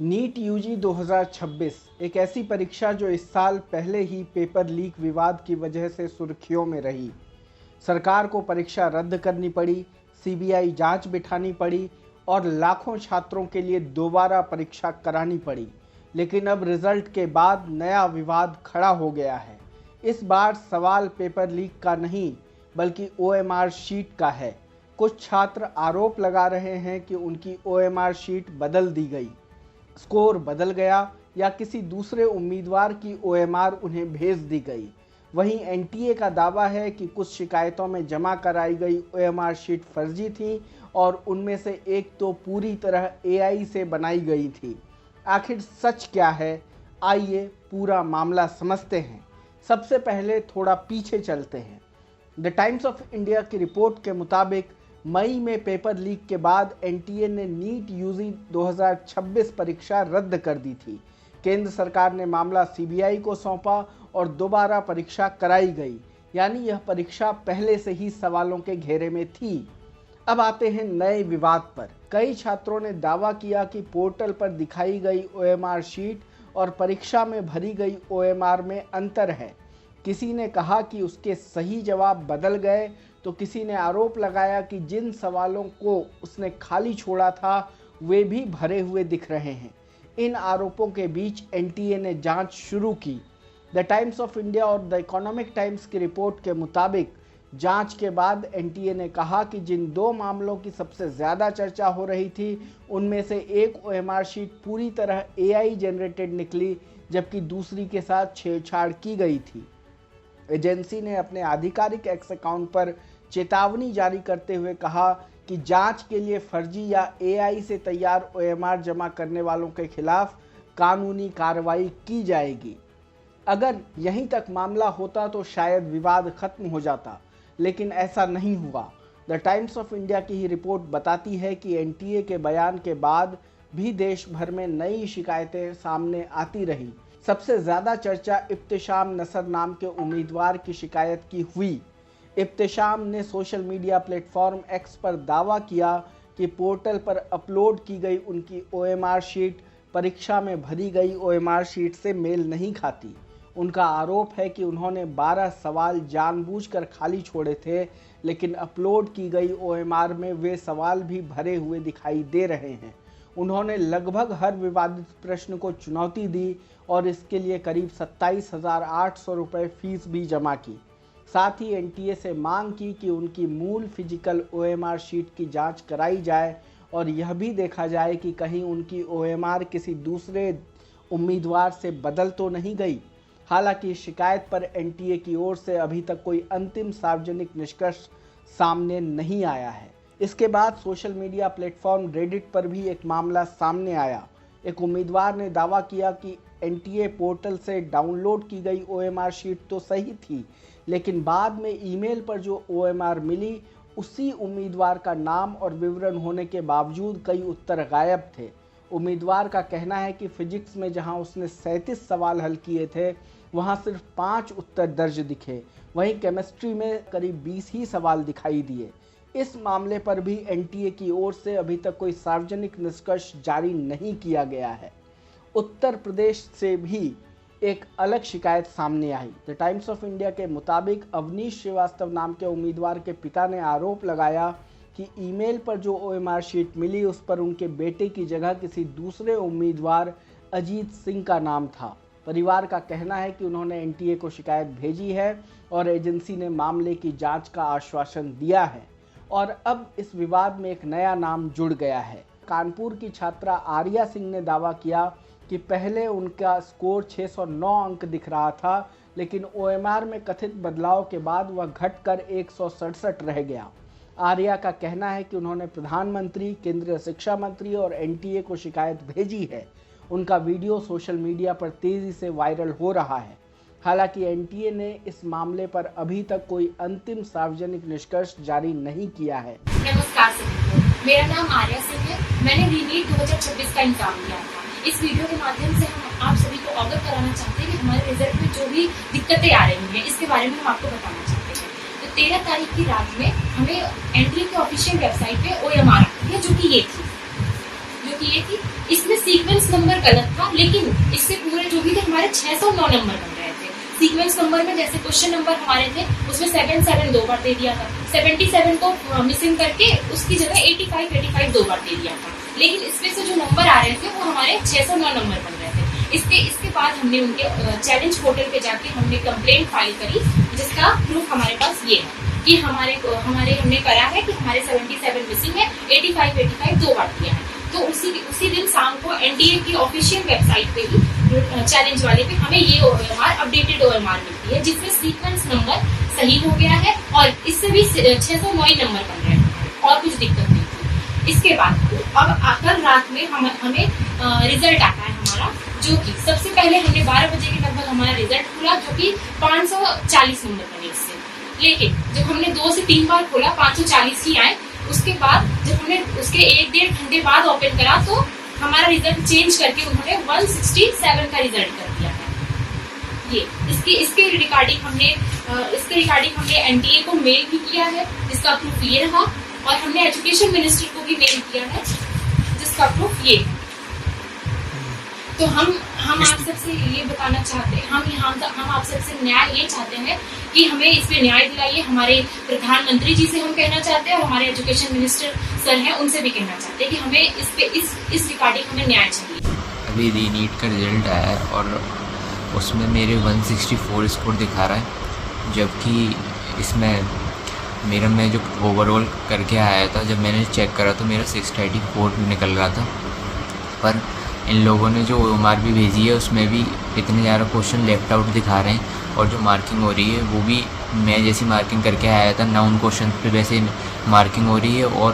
NEET UG 2026 एक ऐसी परीक्षा जो इस साल पहले ही पेपर लीक विवाद की वजह से सुर्खियों में रही। सरकार को परीक्षा रद्द करनी पड़ी, सीबीआई जांच बिठानी पड़ी और लाखों छात्रों के लिए दोबारा परीक्षा करानी पड़ी। लेकिन अब रिजल्ट के बाद नया विवाद खड़ा हो गया है। इस बार सवाल पेपर लीक का नहीं बल्कि ओएमआर शीट का है। कुछ छात्र आरोप लगा रहे हैं कि उनकी ओएमआर शीट बदल दी गई, स्कोर बदल गया या किसी दूसरे उम्मीदवार की ओएमआर उन्हें भेज दी गई। वहीं एनटीए का दावा है कि कुछ शिकायतों में जमा कराई गई ओएमआर शीट फर्जी थी और उनमें से एक तो पूरी तरह एआई से बनाई गई थी। आखिर सच क्या है, आइए पूरा मामला समझते हैं। सबसे पहले थोड़ा पीछे चलते हैं। द टाइम्स ऑफ इंडिया की रिपोर्ट के मुताबिक मई में पेपर लीक के बाद एनटीए ने नीट यूजी 2026 परीक्षा रद्द कर दी थी। केंद्र सरकार ने मामला सीबीआई को सौंपा और दोबारा परीक्षा कराई गई, यानी यह परीक्षा पहले से ही सवालों के घेरे में थी। अब आते हैं नए विवाद पर। कई छात्रों ने दावा किया कि पोर्टल पर दिखाई गई ओएमआर शीट और परीक्षा में भरी गई ओएमआर में अंतर है। किसी ने कहा कि उसके सही जवाब बदल गए तो किसी ने आरोप लगाया कि जिन सवालों को उसने खाली छोड़ा था वे भी भरे हुए दिख रहे हैं। इन आरोपों के बीच एनटीए ने जांच शुरू की। द टाइम्स ऑफ इंडिया और द इकोनॉमिक टाइम्स की रिपोर्ट के मुताबिक जांच के बाद एनटीए ने कहा कि जिन दो मामलों की सबसे ज़्यादा चर्चा हो रही थी उनमें से एक ओएमआर शीट पूरी तरह एआई जनरेटेड निकली, जबकि दूसरी के साथ छेड़छाड़ की गई थी। एजेंसी ने अपने आधिकारिक एक्स अकाउंट पर चेतावनी जारी करते हुए कहा कि जांच के लिए फर्जी या एआई से तैयार ओएमआर जमा करने वालों के खिलाफ कानूनी कार्रवाई की जाएगी। अगर यहीं तक मामला होता तो शायद विवाद खत्म हो जाता, लेकिन ऐसा नहीं हुआ। द टाइम्स ऑफ इंडिया की ही रिपोर्ट बताती है कि एनटीए के बयान के बाद भी देश भर में नई शिकायतें सामने आती रही। सबसे ज़्यादा चर्चा इब्तिशाम नसर नाम के उम्मीदवार की शिकायत की हुई। इब्तिशाम ने सोशल मीडिया प्लेटफॉर्म एक्स पर दावा किया कि पोर्टल पर अपलोड की गई उनकी ओएमआर शीट परीक्षा में भरी गई ओएमआर शीट से मेल नहीं खाती। उनका आरोप है कि उन्होंने 12 सवाल जानबूझकर खाली छोड़े थे, लेकिन अपलोड की गई ओएमआर में वे सवाल भी भरे हुए दिखाई दे रहे हैं। उन्होंने लगभग हर विवादित प्रश्न को चुनौती दी और इसके लिए करीब 27,800 रुपये फीस भी जमा की। साथ ही एनटीए से मांग की कि उनकी मूल फिजिकल ओएमआर शीट की जांच कराई जाए और यह भी देखा जाए कि कहीं उनकी ओएमआर किसी दूसरे उम्मीदवार से बदल तो नहीं गई। हालांकि इस शिकायत पर एनटीए की ओर से अभी तक कोई अंतिम सार्वजनिक निष्कर्ष सामने नहीं आया है। इसके बाद सोशल मीडिया प्लेटफॉर्म रेडिट पर भी एक मामला सामने आया। एक उम्मीदवार ने दावा किया कि एनटीए पोर्टल से डाउनलोड की गई ओएमआर शीट तो सही थी, लेकिन बाद में ईमेल पर जो ओएमआर मिली उसी उम्मीदवार का नाम और विवरण होने के बावजूद कई उत्तर गायब थे। उम्मीदवार का कहना है कि फिजिक्स में जहां उसने 37 सवाल हल किए थे वहां सिर्फ 5 उत्तर दर्ज दिखे, वहीं केमिस्ट्री में करीब 20 ही सवाल दिखाई दिए। इस मामले पर भी एनटीए की ओर से अभी तक कोई सार्वजनिक निष्कर्ष जारी नहीं किया गया है। उत्तर प्रदेश से भी एक अलग शिकायत सामने आई। द टाइम्स ऑफ इंडिया के मुताबिक अवनीश श्रीवास्तव नाम के उम्मीदवार के पिता ने आरोप लगाया कि ईमेल पर जो ओएमआर शीट मिली उस पर उनके बेटे की जगह किसी दूसरे उम्मीदवार अजीत सिंह का नाम था। परिवार का कहना है कि उन्होंने एनटीए को शिकायत भेजी है और एजेंसी ने मामले की जांच का आश्वासन दिया है। और अब इस विवाद में एक नया नाम जुड़ गया है। कानपुर की छात्रा आर्या सिंह ने दावा किया कि पहले उनका स्कोर 609 अंक दिख रहा था, लेकिन ओएमआर में कथित बदलाव के बाद वह घटकर 167 रह गया। आर्या का कहना है कि उन्होंने प्रधानमंत्री, केंद्रीय शिक्षा मंत्री और एनटीए को शिकायत भेजी है। उनका वीडियो सोशल मीडिया पर तेजी से वायरल हो रहा है। हालांकि एनटीए ने इस मामले पर अभी तक कोई अंतिम सार्वजनिक निष्कर्ष जारी नहीं किया है। नमस्कार सभी, मेरा नाम आर्या सिंह है। मैंने नीट 2026 का एग्जाम दिया था। इस वीडियो के माध्यम से हम आप सभी को अवगत कराना चाहते हैं कि हमारे रिजल्ट में जो भी दिक्कतें आ रही हैं इसके बारे में हम आपको बताना चाहते हैं। तो 13 तारीख की रात में हमें एनटीए की ऑफिशियल वेबसाइट पे ओएमआर आई है, जो कि ये थी। जो कि ये थी, इसमें सीक्वेंस नंबर गलत था, लेकिन इससे पूरे जो भी थे हमारे 609 नंबर बन रहे थे। सीक्वेंस नंबर में जैसे क्वेश्चन नंबर हमारे थे उसमें 77 दो बार दे दिया था, 77 को मिसिंग करके उसकी जगह 85 दो बार दे दिया था, लेकिन इसमें से जो नंबर आ रहे थे वो हमारे 609 नंबर बन रहे थे। इसके बाद हमने उनके चैलेंज पोर्टल पे जाके हमने कंप्लेंट फाइल करी, जिसका प्रूफ हमारे पास ये है कि हमने करा है कि हमारे 77 मिसिंग है, 85 दो बार दिया है। तो उसी दिन शाम को एनटीए की ऑफिशियल वेबसाइट पे ही चैलेंज वाले पे हमें ये OMR अपडेटेड OMR मिलती है, जिसमें सीक्वेंस नंबर सही हो गया है और इससे भी 609 नंबर बन रहे हैं और कुछ दिक्कत नहीं थी। इसके बाद अब कल रात में हमें रिजल्ट आता है हमारा, जो कि सबसे पहले हमने 12 बजे के लगभग हमारा रिजल्ट खुला, जो कि 540 नंबर बने इससे। लेकिन जब हमने 2 से 3 बार खोला 540 ही आए। उसके बाद जब हमने उसके 1-1.5 घंटे बाद ओपन करा तो हमारा रिजल्ट चेंज करके उन्होंने 167 का रिजल्ट कर दिया है। ये इसके रिगार्डिंग हमने एनटीए को मेल भी किया है, जिसका प्रूफ ये रहा, और हमने एजुकेशन मिनिस्टर को भी मेल किया है, जिसका प्रूफ ये है। तो हम आप सबसे ये बताना चाहते हैं, हम आप सबसे न्याय ये चाहते हैं कि हमें इस पे न्याय दिलाइए। हमारे प्रधानमंत्री जी से हम कहना चाहते हैं और हमारे एजुकेशन मिनिस्टर सर हैं उनसे भी कहना चाहते हैं कि हमें इस रिगार्डिंग हमें न्याय चाहिए। अभी रीनीट का रिजल्ट आया है और उसमें मेरे 164 स्कोर दिखा रहा है, जबकि इसमें मैं जो ओवरऑल करके आया था, जब मैंने चेक करा तो मेरा 684 निकल रहा था। पर इन लोगों ने जो OMR भी भेजी है उसमें भी इतने ज़्यादा क्वेश्चन लेफ्ट आउट दिखा रहे हैं, और जो मार्किंग हो रही है वो भी मैं जैसी मार्किंग करके आया था ना, उन क्वेश्चन पे वैसे मार्किंग हो रही है। और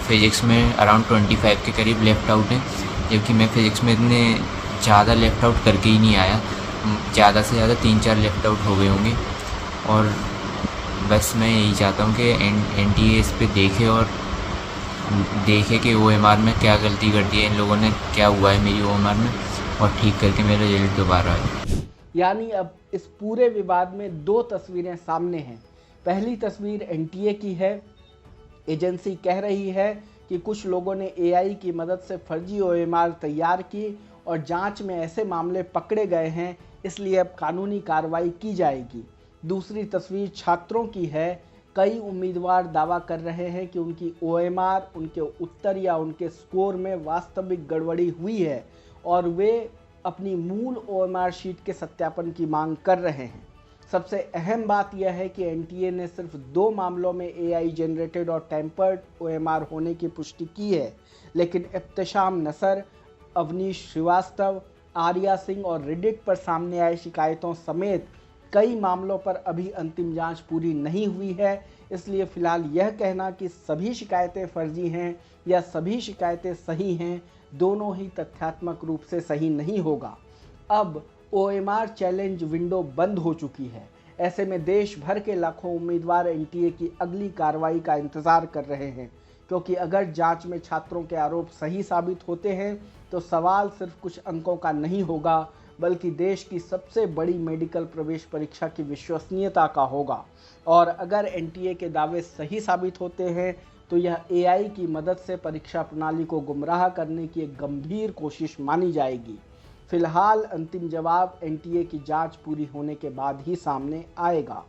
फिज़िक्स में अराउंड 25 के करीब लेफ़्ट आउट है, जबकि मैं फिज़िक्स में इतने ज़्यादा लेफ़्ट आउट करके ही नहीं आया, ज़्यादा से ज़्यादा 3-4 लेफ़्ट आउट हो गए होंगे। और बस मैं यही चाहता हूँ कि एनटीए इस पर देखे कि OMR में क्या गलती कर दी है इन लोगों ने, क्या हुआ है मेरी OMR में, और ठीक करके मेरा रिजल्ट दोबारा आए। यानी अब इस पूरे विवाद में 2 तस्वीरें सामने हैं। पहली तस्वीर एनटीए की है। एजेंसी कह रही है कि कुछ लोगों ने AI की मदद से फर्जी OMR तैयार की और जांच में ऐसे मामले पकड़े गए हैं, इसलिए अब कानूनी कार्रवाई की जाएगी। दूसरी तस्वीर छात्रों की है। कई उम्मीदवार दावा कर रहे हैं कि उनकी OMR, उनके उत्तर या उनके स्कोर में वास्तविक गड़बड़ी हुई है और वे अपनी मूल OMR शीट के सत्यापन की मांग कर रहे हैं। सबसे अहम बात यह है कि एनटीए ने सिर्फ 2 मामलों में AI जनरेटेड और टेम्पर्ड OMR होने की पुष्टि की है, लेकिन इब्तिशाम नसर, अवनीश श्रीवास्तव, आर्या सिंह और रेडिट पर सामने आए शिकायतों समेत कई मामलों पर अभी अंतिम जांच पूरी नहीं हुई है। इसलिए फिलहाल यह कहना कि सभी शिकायतें फर्जी हैं या सभी शिकायतें सही हैं, दोनों ही तथ्यात्मक रूप से सही नहीं होगा। अब OMR चैलेंज विंडो बंद हो चुकी है। ऐसे में देश भर के लाखों उम्मीदवार एनटीए की अगली कार्रवाई का इंतजार कर रहे हैं, क्योंकि अगर जांच में छात्रों के आरोप सही साबित होते हैं तो सवाल सिर्फ कुछ अंकों का नहीं होगा, बल्कि देश की सबसे बड़ी मेडिकल प्रवेश परीक्षा की विश्वसनीयता का होगा। और अगर एनटीए के दावे सही साबित होते हैं तो यह AI की मदद से परीक्षा प्रणाली को गुमराह करने की एक गंभीर कोशिश मानी जाएगी। फिलहाल अंतिम जवाब एनटीए की जांच पूरी होने के बाद ही सामने आएगा।